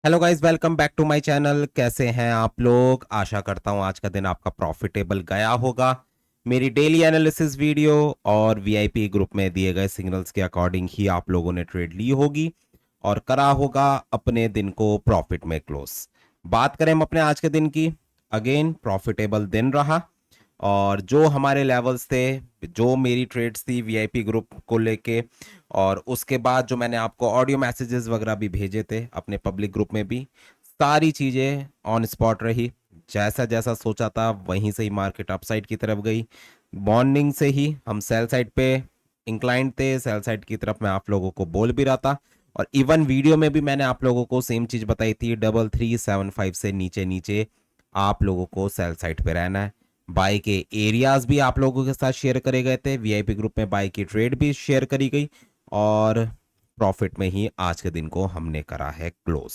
Hello guys, welcome back to my channel. कैसे हैं आप लोग? आशा करता हूं आज का दिन आपका प्रॉफिटेबल गया होगा। मेरी डेली एनालिसिस वीडियो और वीआईपी ग्रुप में दिए गए सिग्नल्स के अकॉर्डिंग ही आप लोगों ने ट्रेड ली होगी और करा होगा अपने दिन को प्रॉफिट में क्लोज। बात करें हम अपने आज के दिन की, अगेन प्रॉफिटेबल दिन रहा। और जो हमारे लेवल्स थे, जो मेरी ट्रेड्स थी वीआईपी ग्रुप को लेके, और उसके बाद जो मैंने आपको ऑडियो मैसेजेस वगैरह भी भेजे थे अपने पब्लिक ग्रुप में भी, सारी चीज़ें ऑन स्पॉट रही। जैसा जैसा सोचा था वहीं से ही मार्केट अपसाइड की तरफ गई। मॉर्निंग से ही हम सेल साइड पे इंक्लाइंड थे, सेल साइड की तरफ मैं आप लोगों को बोल भी रहा था। और इवन वीडियो में भी मैंने आप लोगों को सेम चीज़ बताई थी, 3375 से नीचे नीचे आप लोगों को सेल साइड पे रहना है। बाई के एरियाज भी आप लोगों के साथ शेयर करे गए थे, वीआईपी ग्रुप में बाई की ट्रेड भी शेयर करी गई और प्रॉफिट में ही आज के दिन को हमने करा है क्लोज।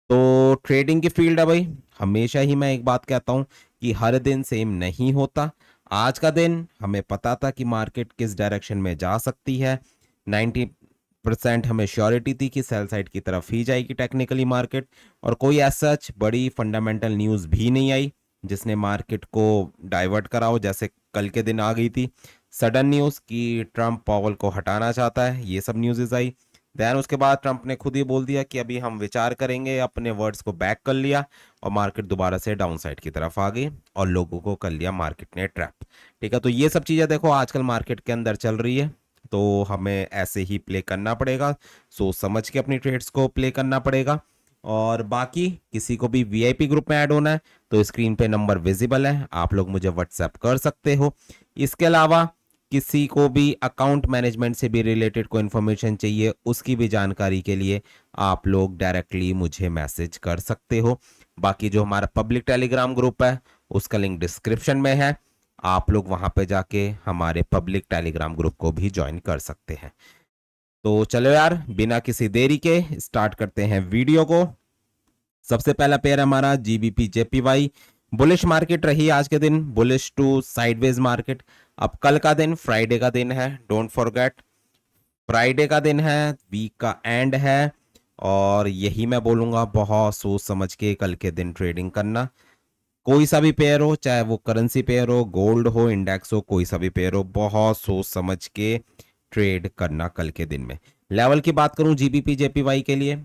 तो ट्रेडिंग की फील्ड है भाई, हमेशा ही मैं एक बात कहता हूं कि हर दिन सेम नहीं होता। आज का दिन हमें पता था कि मार्केट किस डायरेक्शन में जा सकती है। 90% हमें श्योरिटी थी कि सेल साइड की तरफ ही जाएगी टेक्निकली मार्केट, और कोई ऐसा बड़ी फंडामेंटल न्यूज़ भी नहीं आई जिसने मार्केट को डाइवर्ट करा हो। जैसे कल के दिन आ गई थी सडन न्यूज़ कि ट्रंप पावल को हटाना चाहता है, ये सब न्यूज़ आई। देन उसके बाद ट्रंप ने खुद ही बोल दिया कि अभी हम विचार करेंगे, अपने वर्ड्स को बैक कर लिया और मार्केट दोबारा से डाउन साइड की तरफ आ गई और लोगों को कर लिया मार्केट ने ट्रैप। ठीक है, तो ये सब चीज़ें देखो आजकल मार्केट के अंदर चल रही है, तो हमें ऐसे ही प्ले करना पड़ेगा, सोच समझ के अपनी ट्रेड्स को प्ले करना पड़ेगा। और बाकी किसी को भी वीआईपी ग्रुप में ऐड होना है तो स्क्रीन पे नंबर विजिबल है, आप लोग मुझे व्हाट्सएप कर सकते हो। इसके अलावा किसी को भी अकाउंट मैनेजमेंट से भी रिलेटेड कोई इन्फॉर्मेशन चाहिए, उसकी भी जानकारी के लिए आप लोग डायरेक्टली मुझे मैसेज कर सकते हो। बाकी जो हमारा पब्लिक टेलीग्राम ग्रुप है उसका लिंक डिस्क्रिप्शन में है, आप लोग वहां पे जाके हमारे पब्लिक टेलीग्राम ग्रुप को भी ज्वाइन कर सकते हैं। तो चलो यार, बिना किसी देरी के स्टार्ट करते हैं वीडियो को। सबसे पहला पेयर है हमारा जीबीपी जेपीवाई। बुलिश मार्केट रही आज के दिन, बुलिश टू साइडवेज मार्केट। अब कल का दिन फ्राइडे का दिन है, डोंट फॉरगेट, फ्राइडे का दिन है, वीक का एंड है। और यही मैं बोलूंगा, बहुत सोच समझ के कल के दिन ट्रेडिंग करना। कोई सा भी पेयर हो, चाहे वो करेंसी पेयर हो, गोल्ड हो, इंडेक्स हो, कोई सा भी पेयर हो, बहुत सोच समझ के ट्रेड करना कल के दिन में। लेवल की बात करूं जीबीपी जेपीवाई के लिए,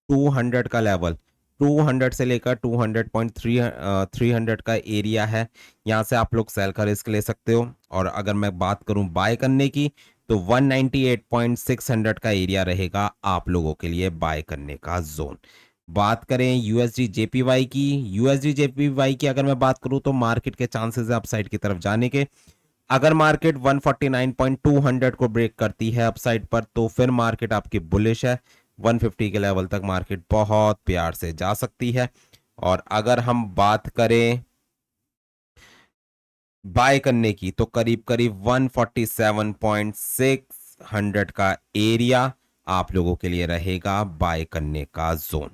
200 का लेवल, 200 से लेकर 300 का एरिया है। यहाँ से आप लोग सेल का रिस्क ले सकते हो। और अगर मैं बात करूं बाय करने की, तो 198.600 का एरिया रहेगा आप लोगों के लिए बाय करने का जोन। बात करें यूएसडी जेपीवाई की, यूएसडी जेपीवाई की अगर मैं बात करूं तो मार्केट के चांसेस है अपसाइड की तरफ जाने के। अगर मार्केट 149.200 को ब्रेक करती है अपसाइड पर तो फिर मार्केट आपकी बुलिश है, 150 के लेवल तक मार्केट बहुत प्यार से जा सकती है। और अगर हम बात करें बाय करने की तो करीब करीब 147.600 का एरिया आप लोगों के लिए रहेगा बाय करने का जोन।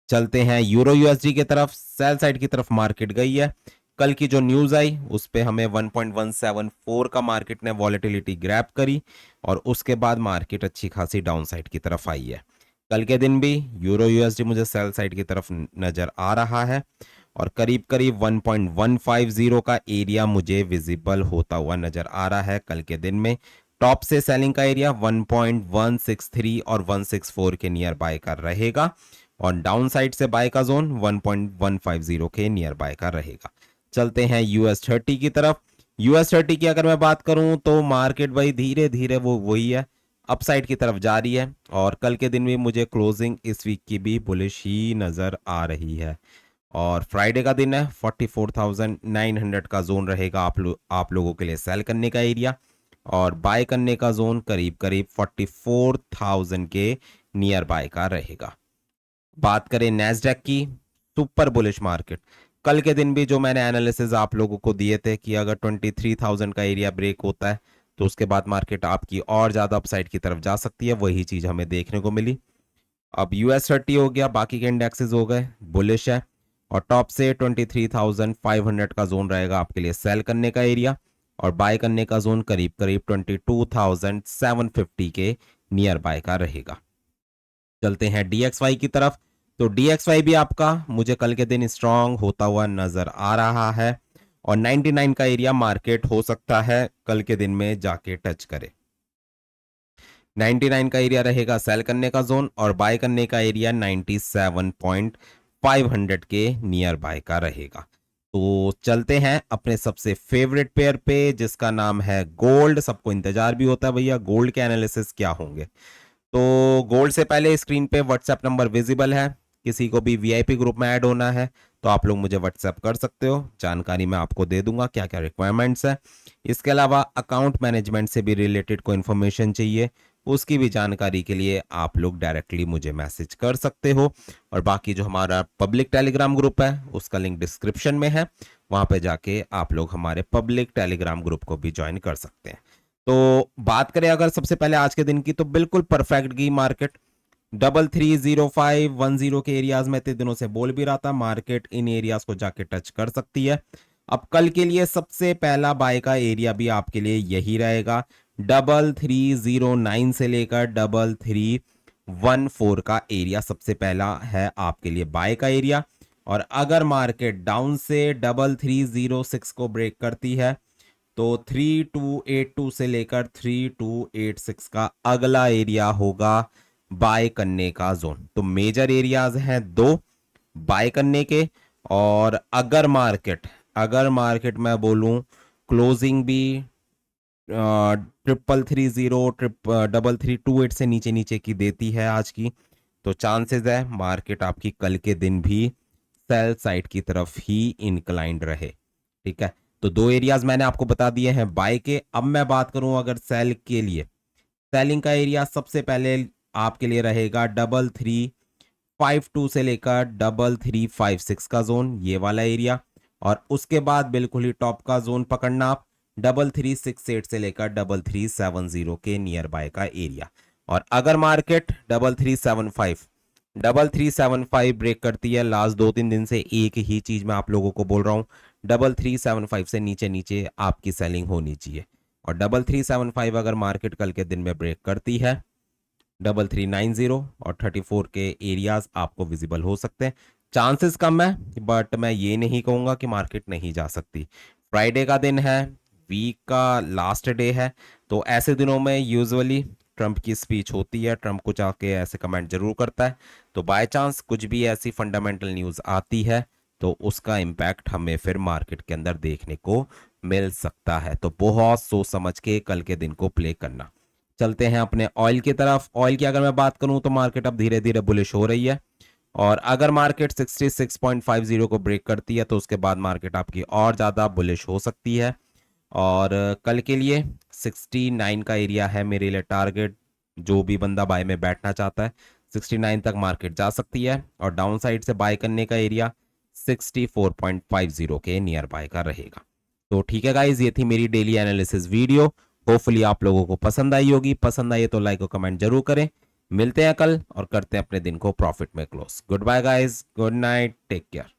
चलते हैं यूरो यूएसडी की तरफ, सेल साइड की तरफ मार्केट गई है। कल की जो न्यूज आई उस पे हमें 1.174 का मार्केट ने वॉलेटिलिटी ग्रैब करी और उसके बाद मार्केट अच्छी खासी डाउन साइड की तरफ आई है। कल के दिन भी यूरो यूएसडी मुझे सेल साइड की तरफ नजर आ रहा है और करीब करीब 1.150 का एरिया मुझे विजिबल होता हुआ नजर आ रहा है कल के दिन में। टॉप से सेलिंग का एरिया 1.163 और 164 के नियर बाय का रहेगा और डाउन साइड से बाय का जोन 1.150 के नियर बाय का रहेगा। चलते हैं US30 की तरफ। US30 की अगर मैं बात करूं तो मार्केट भाई धीरे धीरे वो वही है, अपसाइड की तरफ जा रही है। और कल के दिन भी मुझे क्लोजिंग इस वीक की भी बुलिश ही नजर आ रही है। और फ्राइडे का दिन है, 44,900 का जोन रहेगा आप लोगों के लिए सेल करने का एरिया, और बाय करने का जोन करीब करीब 44,000 के नियर बाय का रहेगा। बात करें नैस्डैक की, सुपर बुलिश मार्केट। कल के दिन भी जो मैंने एनालिसिस आप लोगों को दिए थे कि अगर 23,000 का एरिया ब्रेक होता है तो उसके बाद मार्केट आपकी और ज्यादा अपसाइड की तरफ जा सकती है, वही चीज हमें देखने को मिली। अब US30 हो गया, बाकी के इंडेक्सेस हो गए बुलिश है और टॉप से 23,500 का जोन रहेगा आपके लिए सेल करने का एरिया और बाय करने का जोन करीब करीब 22,750 के नियर बाय का रहेगा। चलते हैं DXY की तरफ। तो DXY भी आपका मुझे कल के दिन स्ट्रांग होता हुआ नजर आ रहा है और 99 का एरिया मार्केट हो सकता है कल के दिन में जाके टच करे। 99 का एरिया रहेगा सेल करने का जोन और बाय करने का एरिया 97.500 के नियर बाय का रहेगा। तो चलते हैं अपने सबसे फेवरेट पेयर पे जिसका नाम है गोल्ड। सबको इंतजार भी होता है भैया गोल्ड के एनालिसिस क्या होंगे। तो गोल्ड से पहले स्क्रीन पे व्हाट्सएप नंबर विजिबल है। किसी को भी वीआईपी ग्रुप में ऐड होना है तो आप लोग मुझे व्हाट्सएप कर सकते हो। जानकारी मैं आपको दे दूंगा क्या क्या रिक्वायरमेंट्स है। इसके अलावा अकाउंट मैनेजमेंट से भी रिलेटेड कोई इन्फॉर्मेशन चाहिए उसकी भी जानकारी के लिए आप लोग डायरेक्टली मुझे मैसेज कर सकते हो। और बाकी जो हमारा पब्लिक टेलीग्राम ग्रुप है उसका लिंक डिस्क्रिप्शन में है, वहां पे जाके आप लोग हमारे पब्लिक टेलीग्राम ग्रुप को भी ज्वाइन कर सकते हैं। तो बात करें अगर सबसे पहले आज के दिन की तो बिल्कुल परफेक्ट गई मार्केट। 330510 के एरियाज में इतने दिनों से बोल भी रहा था मार्केट इन एरियाज को जाके टच कर सकती है। अब कल के लिए सबसे पहला बाय का एरिया भी आपके लिए यही रहेगा। 3309 से लेकर 3314 का एरिया सबसे पहला है आपके लिए बाय का एरिया। और अगर मार्केट डाउन से 3306 को ब्रेक करती है तो 3282 से लेकर 3286 का अगला एरिया होगा बाय करने का जोन। तो मेजर एरियाज हैं दो बाय करने के। और अगर मार्केट मैं बोलूं क्लोजिंग भी 3330 3328 से नीचे नीचे की देती है आज की, तो चांसेस है मार्केट आपकी कल के दिन भी सेल साइड की तरफ ही इंक्लाइंड रहे। ठीक है, तो दो एरियाज मैंने आपको बता दिए हैं बाय के। अब मैं बात करूं अगर सेल के लिए, सेलिंग का एरिया सबसे पहले आपके लिए रहेगा 3352 से लेकर 3356 का जोन, ये वाला एरिया। और उसके बाद बिल्कुल ही टॉप का जोन पकड़ना आप 3368 से लेकर 3370 के नियर बाय का एरिया। और अगर मार्केट 3375 ब्रेक करती है, लास्ट 2-3 दिन से एक ही चीज मैं आप लोगों को बोल रहा हूं, 3375 से नीचे नीचे आपकी सेलिंग होनी चाहिए। और 3375 अगर मार्केट कल के दिन में ब्रेक करती है 3390 और 34 के एरियाज आपको विजिबल हो सकते हैं। चांसेस कम है बट मैं ये नहीं कहूंगा कि मार्केट नहीं जा सकती। फ्राइडे का दिन है, वीक का लास्ट डे है, तो ऐसे दिनों में यूजुअली ट्रंप की स्पीच होती है, ट्रंप कुछ आके ऐसे कमेंट जरूर करता है। तो बाय चांस कुछ भी ऐसी फंडामेंटल न्यूज़ आती है तो उसका इम्पैक्ट हमें फिर मार्केट के अंदर देखने को मिल सकता है। तो बहुत सोच समझ के कल के दिन को प्ले करना। चलते हैं अपने ऑयल की तरफ। ऑयल की अगर मैं बात करूं तो मार्केट अब धीरे धीरे बुलिश हो रही है। और अगर मार्केट 66.50 को ब्रेक करती है तो उसके बाद मार्केट आपकी और ज़्यादा बुलिश हो सकती है। और कल के लिए 69 का एरिया है मेरे लिए टारगेट। जो भी बंदा बाय में बैठना चाहता है 69 तक मार्केट जा सकती है। और डाउन साइड से बाय करने का एरिया 64.50 के नियर बाय का रहेगा। तो ठीक है गाइज, ये थी मेरी डेली एनालिसिस वीडियो। होपफुली आप लोगों को पसंद आई होगी। पसंद आई तो लाइक और कमेंट जरूर करें। मिलते हैं कल और करते हैं अपने दिन को प्रॉफिट में close. Good bye guys, good night, take care.